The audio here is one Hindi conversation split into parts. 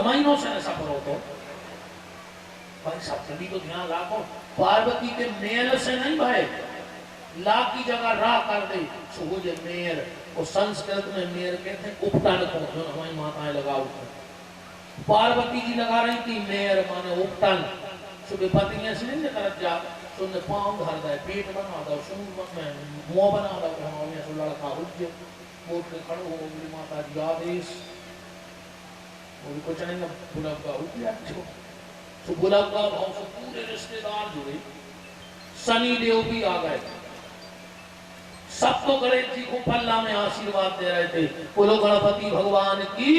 महीनों से ऐसा करो तो भाई साहब भी तो ध्यान रखो, पार्वती के मेल से नहीं भाई, ला की जगह रा कर दे सुबह मेर, और संस्कृत में मेर कहते हैं उपटन को, जो हमारी माताएं लगाओ। पार्वती जी लगा रही थी मेर माने उपटन, सुबह पत्नियां से नहीं कर जा सुन पांव धर दे, पेट बना दो, सुन में मुंह बना दो, हमारे से लड़का उठ गया, कोट में खड़ो हो गई माता जी आदेश, वो कुछ नहीं गुलाब का उठ गया। तो गुलाब का भाव से पूरे रिश्तेदार जुड़े, शनि देव भी आ गए, सबको गणेश जी को पल्ला में आशीर्वाद दे रहे थे, बोलो गणपति भगवान की,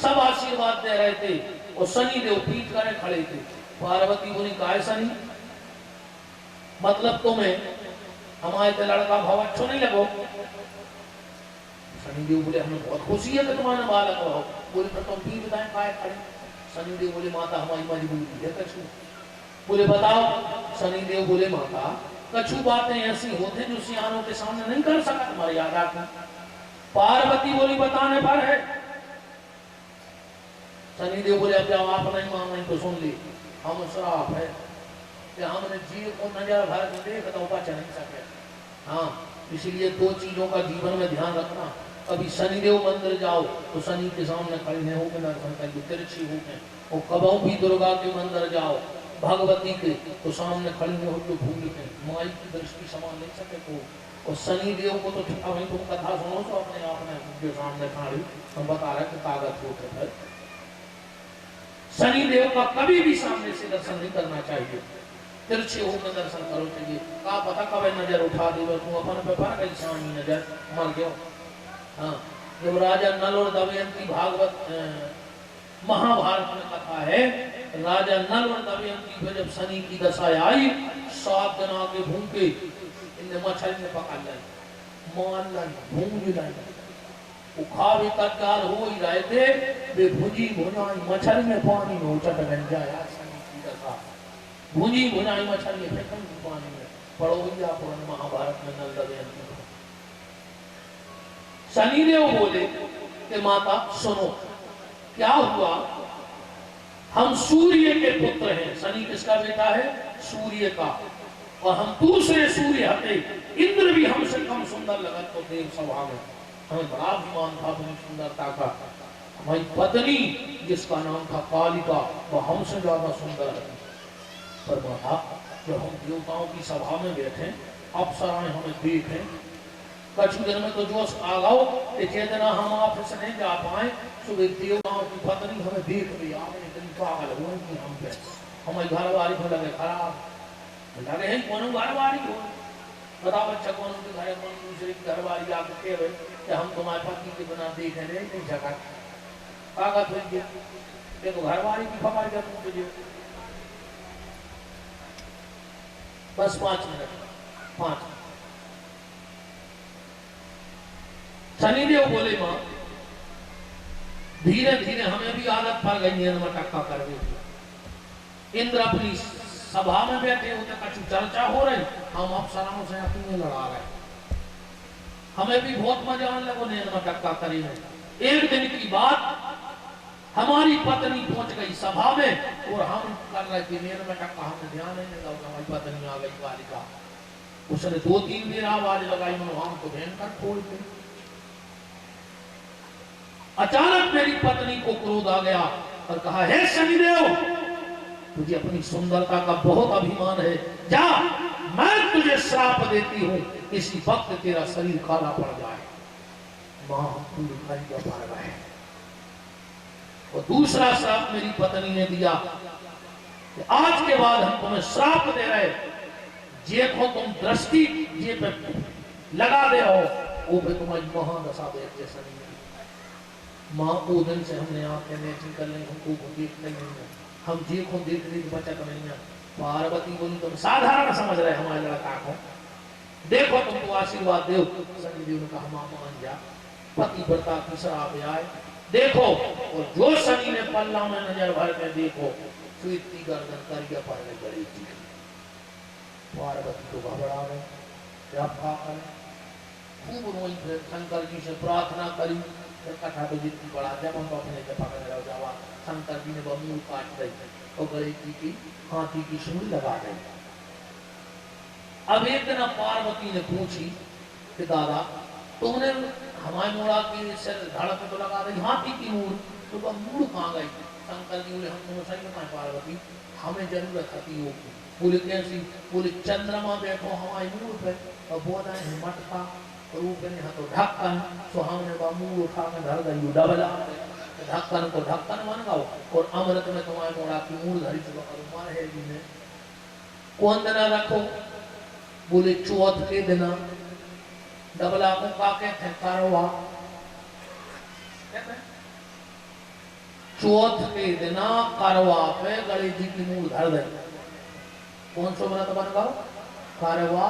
सब आशीर्वाद दे रहे थे, और शनि देव पीठ करे खड़े थे। पार्वती बोली काय शनि, मतलब तुम्हें हमारे ते लड़का भाव अच्छो नहीं लगो। शनि देव बोले हमें बहुत खुशी है कि तुम्हारा बालक हो, बोले पर तुम भी बताएं काय खड़े। शनि देव बोले माता हमारी मजबूरी है कछु, बोले बताओ। शनि देव बोले माता कछु बातें ऐसी होते जो सियानों के सामने नहीं कर सका, तुम्हारी याद आती। पार्वती बोली बताने पर है। शनि देव बोले अब जब आप नहीं मान नहीं तो सुन ली, हम श्राप है कि हमने जीव को नजर भर के देख तो बच नहीं सके। हाँ, इसलिए दो चीजों का जीवन में ध्यान रखना, कभी शनिदेव मंदिर जाओ तो शनि के सामने खड़े हैं होकर दर्शन करिए, तिरछी होकर, और कबों भी दुर्गा के मंदिर जाओ भगवती के तो सामने खड़ी हो तो भूल के माई की दृष्टि समान नहीं सके को, और शनि देव को तो वही तुम कथा सुनो तो अपने आप में जो सामने खड़ी हम बता रहे कि ताकत होते है। शनि देव का कभी भी सामने से दर्शन नहीं करना चाहिए, तिरछे होकर दर्शन करो चाहिए। का पता कब नजर उठा दे तू अपन पे पर गई सानी नजर मर गयो। हाँ, जब राजा नल और दमयंती भागवत महाभारत में कथा है, राजा नल और दमयंती पे जब शनि की दशा आई, 7 दिन आगे भूखे इनने मछली ने पकड़ लाई, मान लाई, भूंज लाई, वो खा भी तत्काल हो ही रहे थे, वे भुजी भुनाई मछली में पानी में उचट बन जाया। शनि की दशा भुजी भुनाई मछली फेंकन पानी में पढ़ो भैया पुराण महाभारत में नल दमयंती। शनिदेव बोले कि माता सुनो क्या हुआ, हम सूर्य के पुत्र हैं, शनि किसका बेटा है, सूर्य का, और हम दूसरे सूर्य हटे, इंद्र भी हमसे कम सुंदर लगा तो देव सभा में, हमें बड़ा अभिमान था अपनी सुंदरता का। हमारी पत्नी जिसका नाम था कालिका वह हमसे ज्यादा सुंदर है, पर माता जब हम देवताओं की सभा में बैठे, अप्सराएं हमें देखें, कछु दिन में तो जोश आ गओ कि जितना हम ऑफिस नहीं जा पाए, सुबह देवताओं की पत्नी हमें देख रही, आपने इतनी पागल हुए कि हम पे हमारी घरवाली को लगे खराब, लगे हैं कौन घरवाली हो, बताओ बच्चा कौन के घर, कौन दूसरे की घरवाली आके कहे कि हम तुम्हारे पति के बिना देखे नहीं सका, ताकत हो गया देखो घरवाली की खबर क्या तुझे। बस 5 मिनट 5। शनिदेव बोले मां धीरे धीरे हमें भी आदत पड़ गई है मटक्का करने की। इंद्र अपनी सभा में बैठे होते, कछु चर्चा हो रही, हम अप्सराओं से अपने लड़ा रहे, हमें भी बहुत मजा आने लगो ने मटक्का करी है। एक दिन की बात, हमारी पत्नी पहुंच गई सभा में और हम कर रहे थे मेरे मटक्का, हमें ध्यान नहीं लगा, हमारी पत्नी आ गई बालिका, उसने 2-3 बार आवाज लगाई, हम तो भयंकर खोल दी। अचानक मेरी पत्नी को क्रोध आ गया और कहा, हे शनिदेव तुझे अपनी सुंदरता का बहुत अभिमान है, जा मैं तुझे श्राप देती हूँ, इसी वक्त तेरा शरीर काला पड़ जाए। मां पूरी कलिया पड़ गए। और दूसरा श्राप मेरी पत्नी ने दिया कि आज के बाद हम तुम्हें श्राप दे रहे, जे को तुम दृष्टि जे पे लगा दे हो वो पे तुम्हारी महादशा देख शनि। माँ को दिन से हमने आंखें नहीं कर ली, हमको देख नहीं है, हम जी को देख देख बचत नहीं है। पार्वती बोली तुम साधारण समझ रहे हमारे लड़का को, देखो तुमको आशीर्वाद दो। शनिदेव ने कहा मां मान जा, पति व्रता की श्राप आए देखो, और जो शनि ने पल्ला में नजर भर के देखो, श्वेत की गर्दन करिया पर में गड़ी थी। पार्वती तो घबरा गई, खूब रोई, शंकर जी से प्रार्थना करी तो कथा तो जितनी बड़ा जब हम अपने के पकड़ रहे जावा शंकर जी ने बमूल काट दी और गणेश जी की हाथी की सूंड लगा दी। अब एक दिन पार्वती ने पूछी कि दादा तुमने हमारे मोड़ा की सिर धड़ पे तो लगा दी हाथी की मूड़, तो वह मूड़ कहाँ गई? शंकर जी बोले हम तुम्हें सही बताएं पार्वती, हमें जरूरत थी वो। बोले कैसी? बोले चंद्रमा बैठो हमारी मूड़ पे और बोला है मटका रूप ने तो ढक्कन, तो हमने वह मूड़ उठा के धर गई डबला ढक्कन को ढक्कन बन गओ और अमृत में तुम्हारे मोड़ा की मूड़ धरी चुका और मार है जी ने कौन दिन रखो? बोले चौथ के दिन। डबला को का कहते हैं? कारवा। चौथ के दिन कारवा पे गणेश जी की मूड़ धर दे। कौन सा व्रत बन गओ? कारवा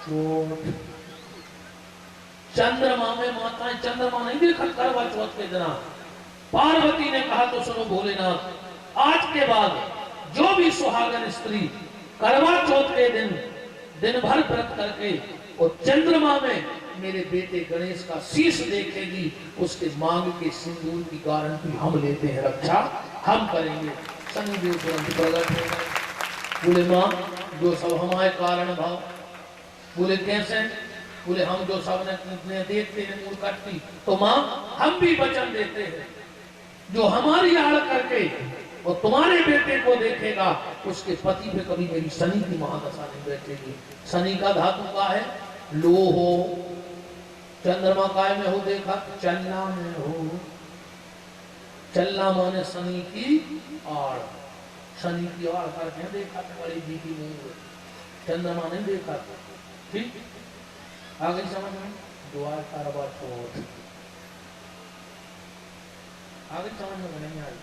चौथ। चंद्रमा में माताएं चंद्रमा नहीं देखा करवा चौथ के दिन। पार्वती ने कहा तो सुनो भोलेनाथ, आज के बाद जो भी सुहागन स्त्री करवा चौथ के दिन दिन भर व्रत करके और चंद्रमा में मेरे बेटे गणेश का शीश देखेगी, उसके मांग के सिंदूर की गारंटी हम लेते हैं, रक्षा हम करेंगे। शनिदेव तुरंत प्रकट हो गए। बोले माँ जो सब हमारे कारण भाव। बोले कैसे? बोले हम जो सब ने देखते हैं मूल कटती, तो माँ हम भी वचन देते हैं जो हमारी आड़ करके और तुम्हारे बेटे को देखेगा उसके पति पे कभी मेरी शनि की महादशा नहीं बैठेगी। शनि का धातु का है लोहो। चंद्रमा काय में हो देखा? चलना में हो। चलना माने शनि की आड़। शनि की आड़ करके देखा बड़ी जी की मूंग, चंद्रमा नहीं देखा। ठीक आगे समझ में? द्वार कारवा चौथ आगे समझ में नहीं आई।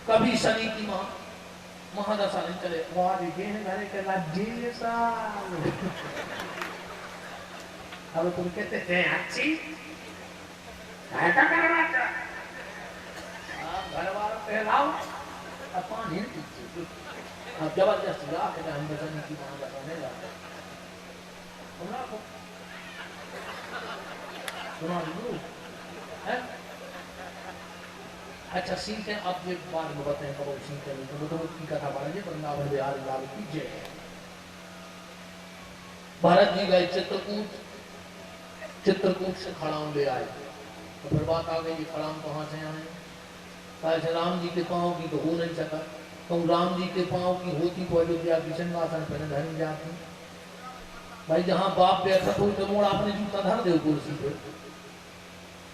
कभी शनि की महादशा नहीं चले घरे के राज्य अब तुम कहते हैं अच्छी घर वालों कहलाओ अपन अब जबरदस्ती आके हम शनि की महादशा नहीं लाते। अच्छा सीखे आप ये बात में बताएं कब सीखे नहीं तो की कथा बारे वृंदावन बिहार लाल की जय। भारत जी गए चित्रकूट, चित्रकूट से खड़ाम ले आए तो फिर बात आ गई खड़ाम कहाँ से आए? कैसे राम जी के पाँव की तो हो नहीं सका, तो राम जी के पाँव की होती तो अयोध्या की सिंहासन पर धरी जाती। भाई जहां बाप बैठा तो मोड़ अपने जूता धर दे कुर्सी पे।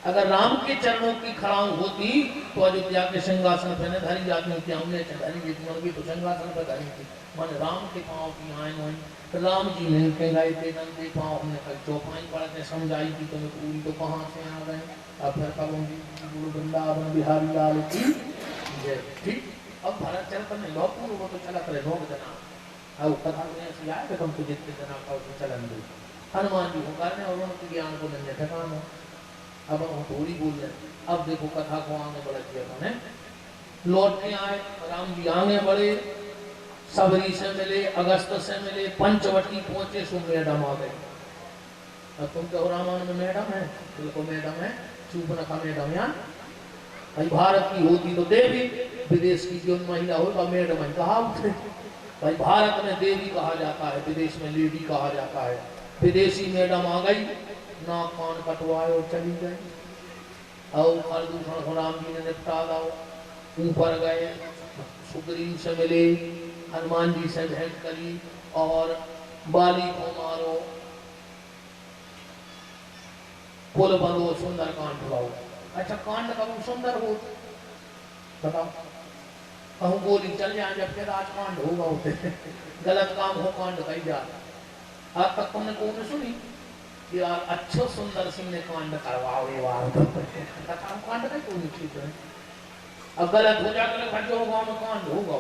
अगर राम के चरणों की खड़ाऊ होती तो अयोध्या के सिंहासन पर न धरी जाती थी, हमने धरी थी तो सिंहासन पर धरी थी। मन राम के पाँव की आए वहीं तो राम जी ने कहलाए थे नंदे पाँव, हमने कल चौपाई पढ़ते समझाई थी तुम्हें पूरी तो कहाँ से आ गए। अब फिर कहूँगी गुरु वृंदावन बिहारी लाल की जय। ठीक अब भरत चल पर नहीं बहुत पूर्व वो तो चला करे लोग जना अब कथा में ऐसी आए तुम तो जितने जना का चलन दो हनुमान जी को करने और उनके ज्ञान को नहीं ठिकाना। अब हम थोड़ी बोल रहे अब देखो कथा को आगे बढ़ा दिया उन्होंने। लौट के आए राम जी आगे बढ़े, सबरी से मिले, अगस्त से मिले, पंचवटी पहुंचे सो मैडम आ गए। अब तुम कहो रामायण में मैडम है? देखो मैडम है, चूपनखा मैडम यहाँ भाई भारत की होती तो देवी, विदेश की जो महिला होगा मैडम है कहा उठे। भाई भारत में देवी कहा जाता है, विदेश में लेडी कहा जाता है। विदेशी मैडम आ गई, नाक कान कटवाए और चली गई। और प्रदूषण को राम जी ने निपटा दाओ। ऊपर गए, सुग्रीव से मिले, हनुमान जी से भेंट करी और बाली को मारो, पुल बनो, सुंदर कांड लगाओ। अच्छा कांड कब सुंदर हो बताओ? कहूँ गोली चल जाए जब के राजकांड होगा उसे गलत काम हो कांड कही जा। आज तक तुमने कौन सुनी कि यार अच्छो सुंदर सिंह ने कांड करवाओ ये बात कांड नहीं कोई चीज है। अब गलत हो जाकर जो होगा में कांड होगा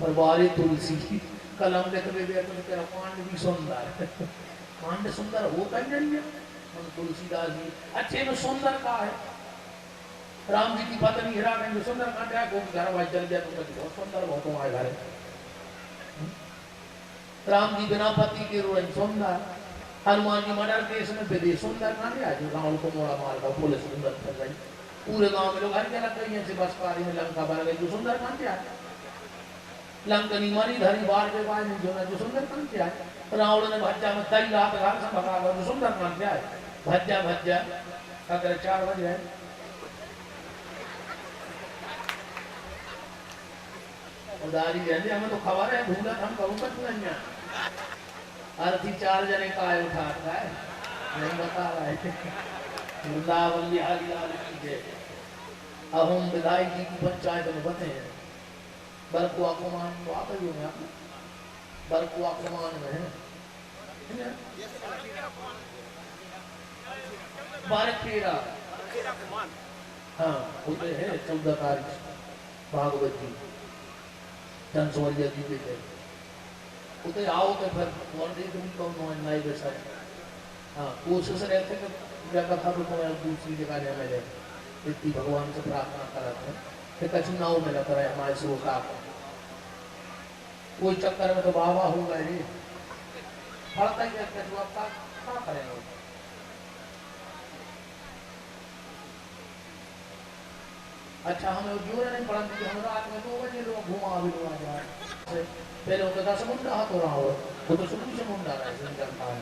पर बारी तुलसी की कलम लिख दे दिया तो तेरा कांड भी सुंदर कांड सुंदर होता ही नहीं है। तुलसीदास जी अच्छे में सुंदर का है। राम जी की पत्नी हीरा ने सुंदर कांड है को घर वाई चल गया तो बहुत सुंदर बहुत तुम्हारे घर। राम जी बिना पति के रोए सुंदर। हनुमान जी मर्डर केस में विदेश सुंदरकांड आज रावण को मोड़ा मार का पुलिस सुंदर कर रही, पूरे गांव में लोग हर जगह कहीं से बस पारी में लंका बन गई, जो सुंदरकांड क्या है, लंकनी मरी धरी बार के बाद जो ना जो सुंदरकांड क्या है, रावण ने भज्जा में तई रात घर से भगा गया, जो सुंदरकांड क्या है, भज्जा भज्जा अगर 4 बजे है उदारी रहती हमें तो खबर है भूला हम कहूँगा नहीं अर्थी 4 जने का आय उठा रहा है नहीं बता रहा है वृंदावन बिहारी लाल की जय। अब हम विधायक जी की पंचायत में बने हैं, बरकुआ कुमान तो आप ही होंगे, आप बरकुआ कुमान में है बारखेड़ा, हाँ होते हैं 14 तारीख भागवत जी जनसवरिया जी के उते आओ तो फिर और दे तुम तो नहीं बैठा, हाँ कोशिश रहते कि जगह था तो मैं दूसरी जगह जाने लगे, इतनी भगवान से प्रार्थना करते हैं फिर कछु ना हो मिला करे हमारे से वो का कोई चक्कर में तो बाबा हो गए रे फलता ही कछु आप क्या करेंगे। अच्छा हमें जोर नहीं पड़ा कि हम रात में 2 बजे लोग घुमा भी लोग आ जाए, पहले होता था समुद्र हाथ हो रहा हो, वो तो शुरू से मुंडा रहा है संजय है,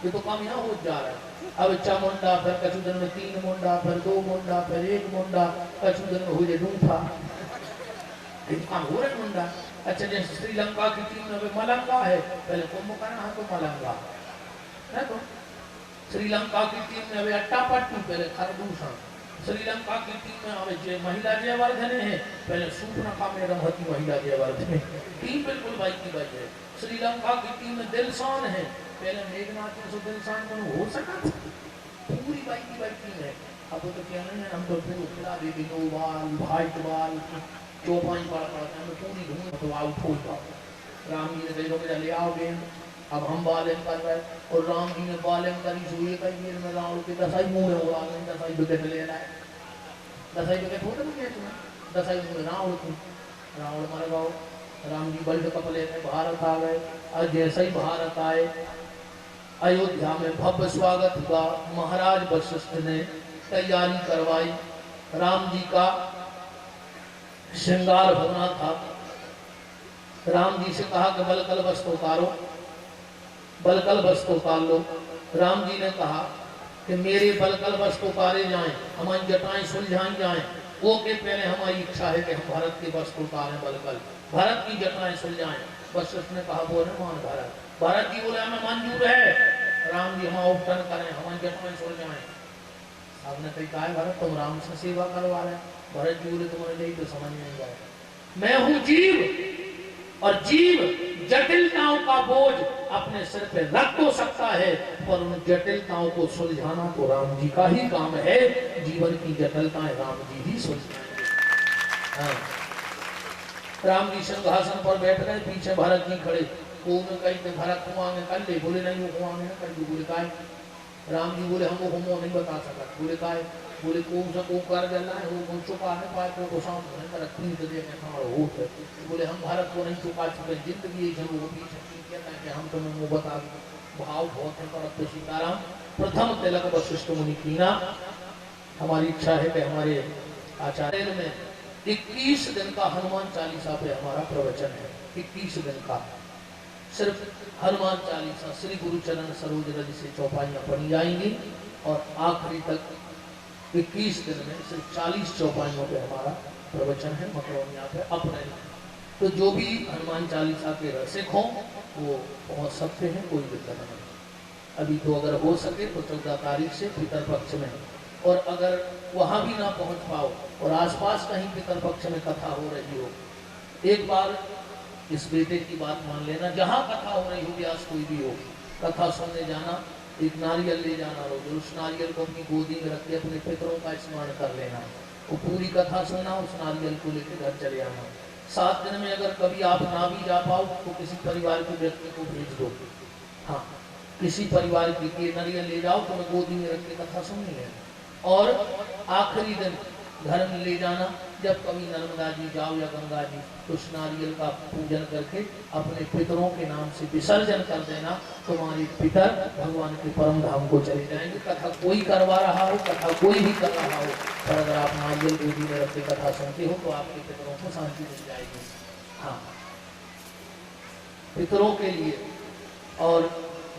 ये तो काम यहाँ हो जा रहा है। अब चामुंडा फिर कछु दिन में 3 मुंडा फिर 2 मुंडा फिर 1 मुंडा, कछु दिन में हो जाए डूठा, काम हो रहा मुंडा। अच्छा जैसे श्रीलंका की टीम में मलंगा है, पहले कुंभकर्ण है तो मलंगा है, तो श्रीलंका की टीम में अभी अट्टा पट्टू पहले खरदूषण, श्रीलंका की टीम में हमें जो महिला जयवर्धने हैं पहले सूर्पनखा में रमती महिला जयवर्धने, टीम बिल्कुल भाई की भाई है। श्रीलंका की टीम में दिलशान है, पहले मेघनाथ से दिलशान को हो सका पूरी भाई की भाई टीम है। अब तो क्या नहीं है, हम तो फिर उखड़ा दे दी 2 बाल भाई बाल चौपाई पड़ पड़ता है, पूरी धूम तो आउट हो जाओ। राम जी ने देखो कि ले आओ गेंद, अब हम बालिंग कर रहे और राम जी ने बालिंग करी सुई कई गेंद में रावण के 10 मुंह में उड़ा गए, 10 विकेट ले रहा है, 10 विकेट होते ना मैच में, 10 मुंह में रावण को रावण मर गओ। राम जी वर्ल्ड कप लेने भारत आ गए, और जैसे ही भारत आए अयोध्या में भव्य स्वागत हुआ, महाराज वशिष्ठ ने तैयारी करवाई, राम जी का श्रृंगार होना था। राम जी से कहा कि बलकल वस्त्र उतारो, बलकल वस्त्र उतार लो। राम जी ने कहा कि मेरे बलकल वस्त्र उतारे जाएं, हमारी जटाएं सुलझाई जाएं, वो के पहले हमारी इच्छा है कि हम भारत के वस्त्र उतारें, बलकल भारत की जटाएं सुलझाएं। वशिष्ठ ने कहा बोले मान भारत, भारत जी बोले हमें मंजूर है, राम जी हम उपटन करें, हमारी जटाएं सुलझाएं। आपने कहा है भरत तुम राम से सेवा करवा रहे, भरत जी बोले तुम्हारे लिए तो समझ नहीं आया, मैं हूं जीव और जीव जटिलताओं का बोझ अपने सिर पे रख तो सकता है, पर उन जटिलताओं को सुलझाना तो राम जी का ही काम है। जीवन की जटिलताएं राम जी ही सुलझाएंगे। हाँ। राम जी सिंहासन पर बैठ गए, पीछे भरत जी खड़े, कहीं भरत को आगे कर ले, बोले नहीं वो आगे न कर, बोले का राम जी बोले हम वो नहीं बता सकते, बोले का बोले कौन सा को कर देना है, वो चुका नहीं पाए को शाम होने का रखनी तो देने का हो, बोले हम भारत को नहीं चुका चुके, जिंदगी जब वो पीछे कहता है कि हम तुम्हें वो बता दें। भाव बहुत है पर अब तो सीताराम प्रथम तिलक वशिष्ठ मुनि कीना। हमारी इच्छा है कि हमारे आचार्य में 21 दिन का हनुमान चालीसा पे हमारा प्रवचन है, 21 दिन का सिर्फ हनुमान चालीसा, श्री गुरु चरण सरोज रज से चौपाइयाँ पढ़ी जाएंगी और आखिरी तक 21 दिन में सिर्फ 40 चौपाइयों पे हमारा प्रवचन है मकरोनिया पे अप्रैल। तो जो भी हनुमान चालीसा के रसिक हों वो पहुंच सकते हैं, कोई दिक्कत नहीं। अभी तो अगर हो सके तो 14 तारीख से पितरपक्ष में, और अगर वहां भी ना पहुंच पाओ और आसपास कहीं पितरपक्ष में कथा हो रही हो, एक बार इस बेटे की बात मान लेना, जहाँ कथा हो रही हो, व्यास कोई भी हो, कथा सुनने जाना, एक नारियल ले जाना रोज, उस नारियल को अपनी गोदी में रख के अपने पितरों का स्मरण कर लेना, वो पूरी कथा सुनना, उस नारियल को लेकर घर चले आना। 7 दिन में अगर कभी आप ना भी जा पाओ तो किसी परिवार के व्यक्ति को भेज दो, हाँ किसी परिवार की नारियल ले जाओ तो मैं गोदी में रख के कथा सुननी है। और आखिरी दिन घर में ले जाना, जब कभी नर्मदा जी जाओ या गंगा जी, तो उस नारियल का पूजन करके अपने पितरों के नाम से विसर्जन कर देना, तुम्हारे पितर भगवान के परम धाम को चले जाएंगे। कथा कोई करवा रहा हो, कथा कोई भी कर रहा हो, पर अगर आप नारियल गोदी में रख के कथा सुनते हो तो आपके पितरों को शांति मिल जाएगी। हाँ, पितरों के लिए। और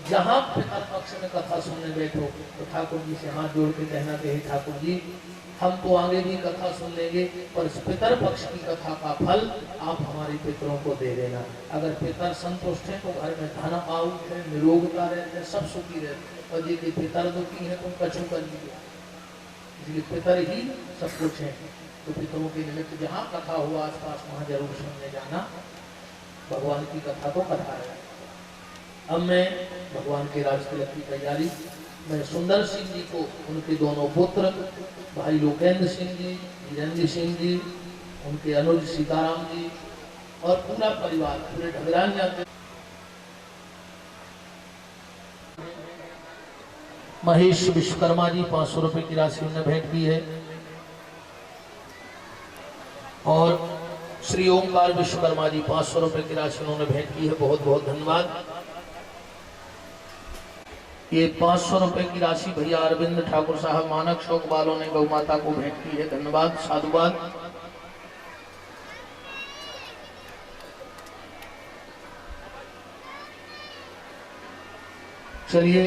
जहाँ पितर पक्ष में कथा सुनने बैठो तो ठाकुर जी से हाथ जोड़ के कहना कि ठाकुर जी, हम तो आगे भी कथा सुन लेंगे, पर पितर पक्ष की कथा का फल आप हमारे पितरों को दे देना। अगर पितर संतुष्ट हैं तो घर में धन आउट है, निरोगता रहते हैं, सब सुखी रहते। और जी के पितर दुखी है तुम कछु कर लीजिए, इसलिए पितर ही सब कुछ है। तो पितरों के निमित्त जहाँ कथा हुआ आसपास वहाँ जरूर सुनने जाना। भगवान की कथा तो कथा है। अब मैं भगवान के राज तिलक की तैयारी, मैं सुंदर सिंह जी को, उनके दोनों पुत्र भाई लोकेंद्र सिंह जी, वीरेंद्र सिंह जी, उनके अनुज सीताराम जी और पूरा परिवार, पूरे ढगरान जाते महेश विश्वकर्मा जी 500 रुपए की राशि उन्हें भेंट की है। और श्री ओंकार विश्वकर्मा जी 500 रुपए की राशि उन्होंने भेंट की है, बहुत बहुत धन्यवाद। ये 500 रुपए की राशि भैया अरविंद ठाकुर साहब मानक शोक वालों ने गौ माता को भेंट की है, धन्यवाद, साधुवाद। चलिए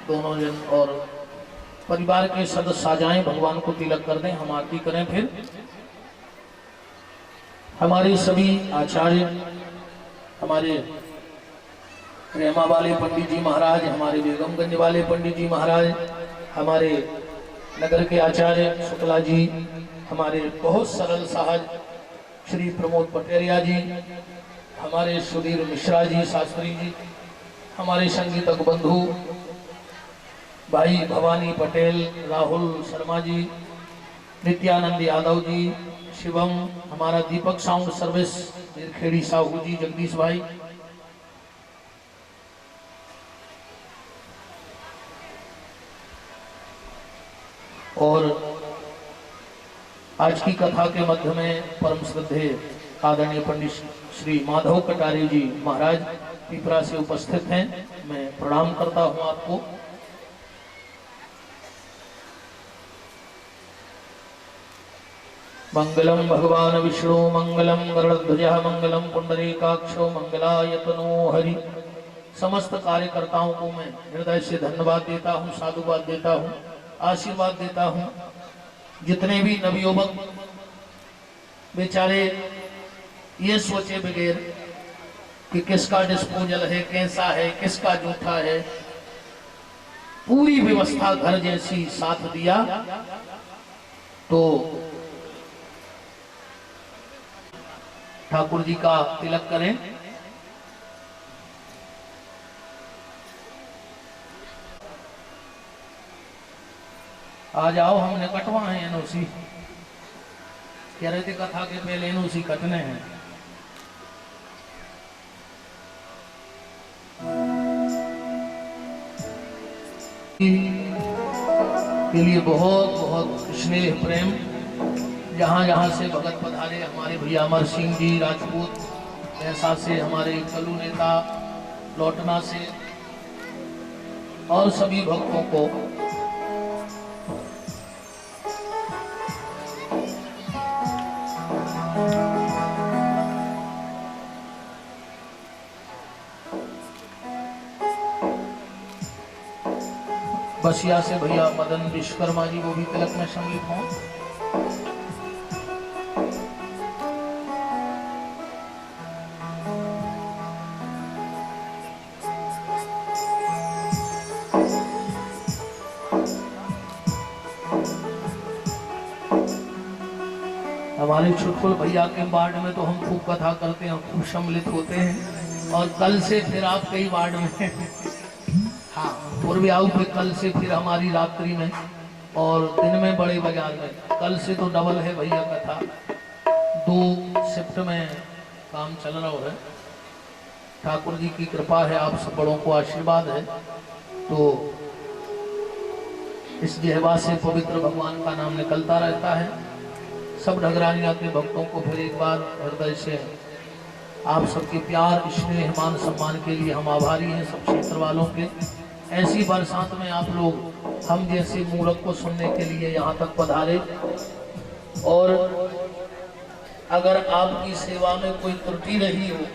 दोनों जन और परिवार के सदस्य आ जाएं, भगवान को तिलक कर दें, हम आरती करें। फिर हमारे सभी आचार्य, हमारे रेमा वाले पंडित जी महाराज, हमारे बेगमगंज वाले पंडित जी महाराज, हमारे नगर के आचार्य शुक्ला जी, हमारे बहुत सरल सहज श्री प्रमोद पटेरिया जी, हमारे सुधीर मिश्रा जी शास्त्री जी, हमारे संगीतक बंधु भाई भवानी पटेल, राहुल शर्मा जी, नित्यानंद यादव जी, शिवम, हमारा दीपक साउंड सर्विस खेड़ी साहू जी, जगदीश भाई, और आज की कथा के मध्य में परम श्रद्धेय आदरणीय पंडित श्री माधव कटारे जी महाराज पिपरा से उपस्थित हैं। मैं प्रणाम करता हूं आपको। मंगलम भगवान विष्णु मंगलम गरुड़ध्वजः मंगलम पुंडरीकाक्षो मंगलायतनो हरि। समस्त कार्यकर्ताओं को मैं हृदय से धन्यवाद देता हूं, साधुवाद देता हूं, आशीर्वाद देता हूं। जितने भी नवयुवक बेचारे ये सोचे बगैर कि किसका डिस्पोजल है, कैसा है, किसका जूठा है, पूरी व्यवस्था घर जैसी साथ दिया, तो ठाकुर जी का तिलक करें। आ जाओ, हम निकटवा हैं एनओसी, कह रहे थे कथा के पहले एनओसी कटने हैं। के लिए बहुत बहुत स्नेह प्रेम। जहाँ जहाँ से भगत पधारे, हमारे भैया अमर सिंह जी राजपूत, ऐसा से हमारे कलू नेता लौटना से, और सभी भक्तों को बसिया से भैया मदन विश्वकर्मा जी वो भी तिलक में सम्मिलित हों। हमारे छुटकुल भैया के वार्ड में तो हम खूब कथा करते हैं, खूब सम्मिलित होते हैं। और कल से फिर आप कई वार्ड में हाँ पूर्वी आऊ पे कल से फिर हमारी रात्रि में और दिन में बड़े बाजार में। कल से तो डबल है भैया कथा, 2 शिफ्ट में काम चल रहा है। ठाकुर जी की कृपा है, आप सब बड़ों को आशीर्वाद है। तो इस जिह्वा से पवित्र भगवान का नाम निकलता रहता है। सब ढगरानिया के भक्तों को फिर एक बार हृदय से आप सबके प्यार, स्नेह, मान सम्मान के लिए हम आभारी हैं, सब क्षेत्र वालों के। ऐसी बरसात में आप लोग हम जैसे मूर्ख को सुनने के लिए यहाँ तक पधारे, और अगर आपकी सेवा में कोई त्रुटि रही हो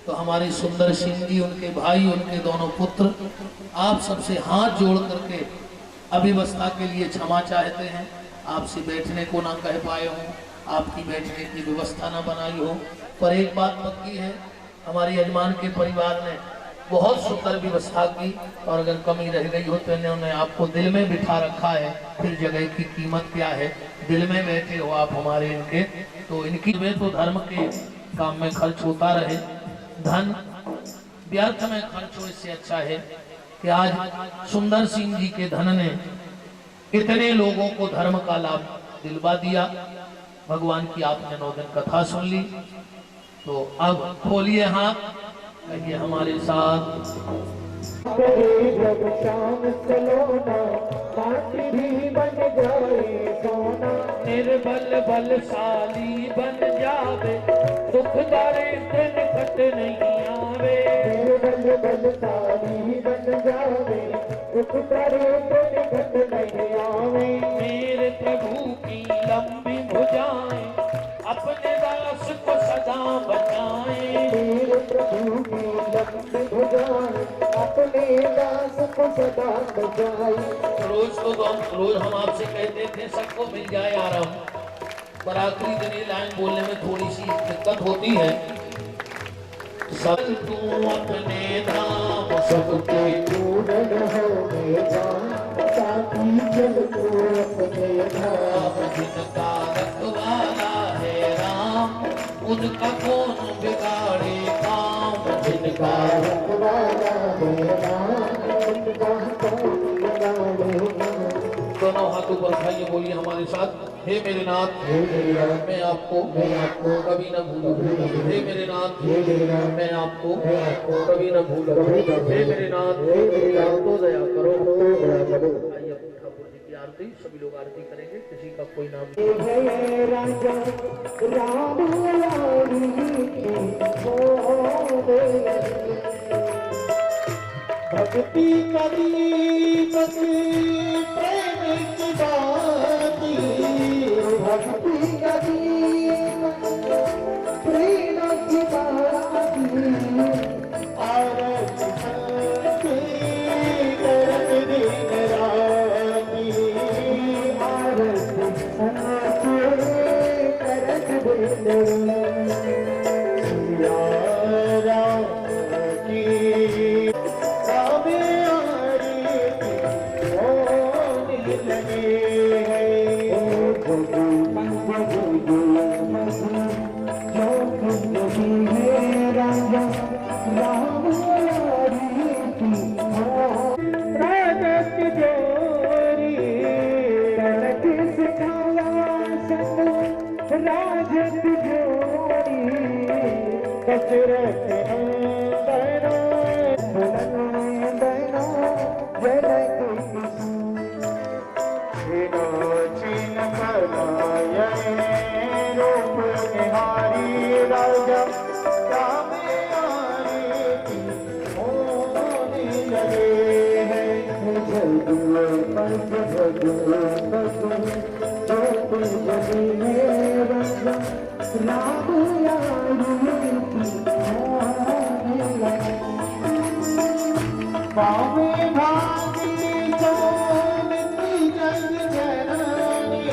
तो हमारे सुंदर सिंह जी, उनके भाई, उनके दोनों पुत्र आप सबसे हाथ जोड़ करके अभिवस्था के लिए क्षमा चाहते हैं। आपसे बैठने को ना कह पाए हो, आपकी बैठने की व्यवस्था ना बनाई हो, पर एक बात पक्की है, हमारे यजमान के परिवार ने बहुत सुंदर व्यवस्था की, और अगर कमी रह गई हो तो इन्होंने आपको दिल में बिठा रखा है। फिर जगह की कीमत क्या है, दिल में बैठे हो आप हमारे इनके, तो इनकी वे तो धर्म के काम में खर्च होता रहे, धन व्यर्थ में खर्च हो, इससे अच्छा है कि आज सुंदर सिंह जी के धन ने इतने लोगों को धर्म का लाभ दिलवा दिया। भगवान की आपने 9 दिन कथा सुन ली, तो अब खोलिए हाथ, कहिए हमारे साथ। जब शाम सलोना माटी भी बन जाए सोना, निर्बल बलशाली बन जावे, दुख दारे दिन कट नहीं आवे। निर्बल बलशाली बन जावे, दुख दारे दिन कट नहीं आवे। मेरे प्रभु की लंबी भुजाएं अपने दास को सदा बचाएं। मेरे प्रभु की लंबी भुजाएं अपने दास को सदा बचाई। रोज हम आपसे कहते थे सबको मिल जाए आराम, पर आखिरी दिन ये लाइन बोलने में थोड़ी सी दिक्कत होती है। सब तू अपने धाम सबके पूरन हो जान, साथी जल तू अपने धाम। जिनका रखवाला है राम, उनका कौन बिगाड़े काम। जिनका रखवाला है राम, उनका कौन बिगाड़े काम। दोनों हाथों पर उठाइए, बोलिए हमारे साथ। हे मेरे नाथ, मैं आपको कभी न भूलूं। हे मेरे नाथ, मैं आपको कभी न भूलूं। हे मेरे नाथ, तो दया करो। आइए ठाकुर जी की आरती, सभी लोग आरती करेंगे, किसी का कोई नाम हे राजा राम लाली भक्ति करी प्रेम की बाती, भक्ति करी प्रेम की बाती। आरती करत दिन राती, आरती करत दिन सिया राम की। राजत जोड़ी कसरत अंदर बना चिन कलाय रूप निहारी। राजा राम आरती होने लगे हैं। पावे भागी जो मिट्टी जग जरानी,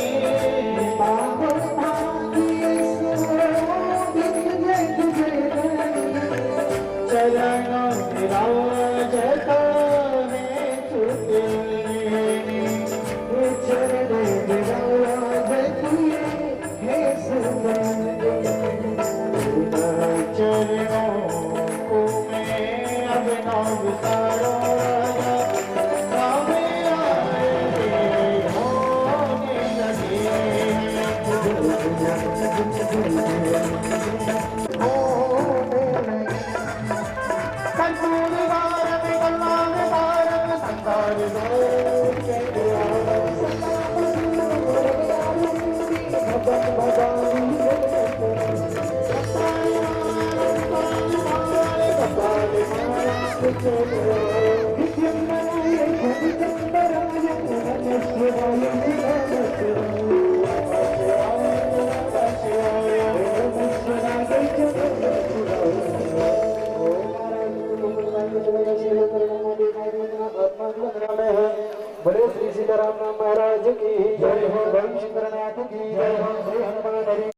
पावे भागी शोभित जग जरानी। चरण विराजता है छुटे, चरण विराजती है सुंदर। चरणों को मैं अपना विचारो, बोले श्री सीताराम महाराज की जय हो, वंशीधरनाथ की जय हो, श्री हनुमान